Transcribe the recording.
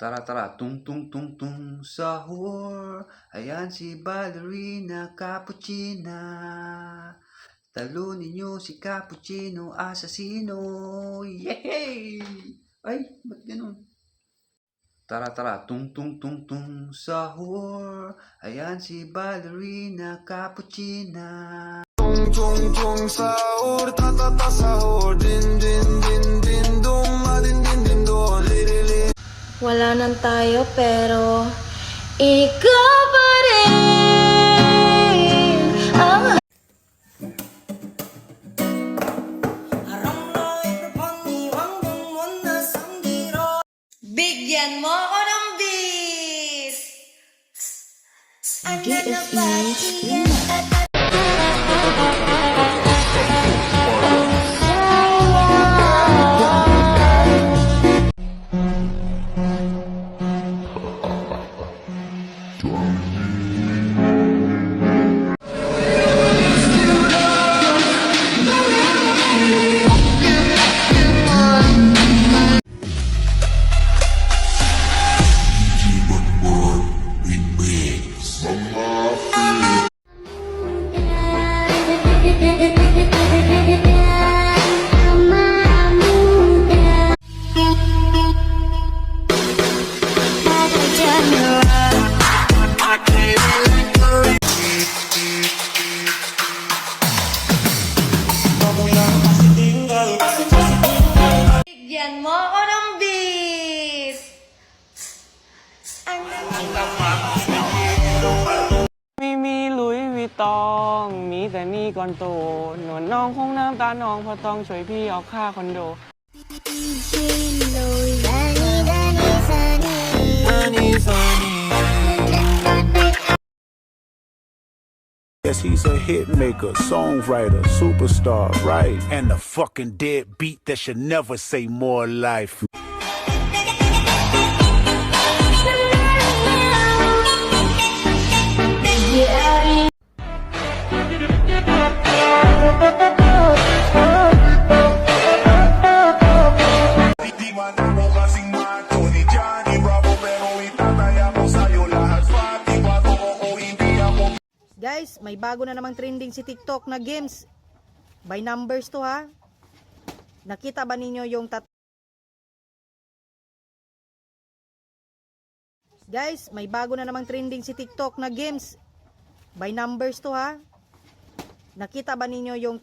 Tara tara, tung tung tung tung, sahur. Ayan si ballerina cappuccina. Talunin niyo si cappuccino assassino. Yehey! Ay, ba't ganun? Tara tara, tung tung tung tung, sahur. Ayan si ballerina cappuccina. Tung tung tung sahur, ta ta ta sahur, din din din din dong, din din din do, li li li. Wala nang tayo pero ikaw pa rin ang bigyan mo ako ng bis. Bigyan mo ako ng bis.ไม่มีหลุยส์วิตตองมีแต่หนี่ก่อนโตหนวลน้องคงน้ำตาน้องเพราะต้องช่วยพี่เอาค่าคอนโด Yes, he's a hit maker, songwriter, superstar, right? And the fucking deadbeat that should never say more life. Di man ako kasing macho ni Johnny Bravo, pero itataya ko sa'yo lahat. Pati ba to o hindi ako. Guys, may bago na namang trending si TikTok na games. By numbers to ha. Nakita ba ninyo yung Guys, may bago na namang trending si TikTok na games. By numbers to ha. Nakita ba ninyo yung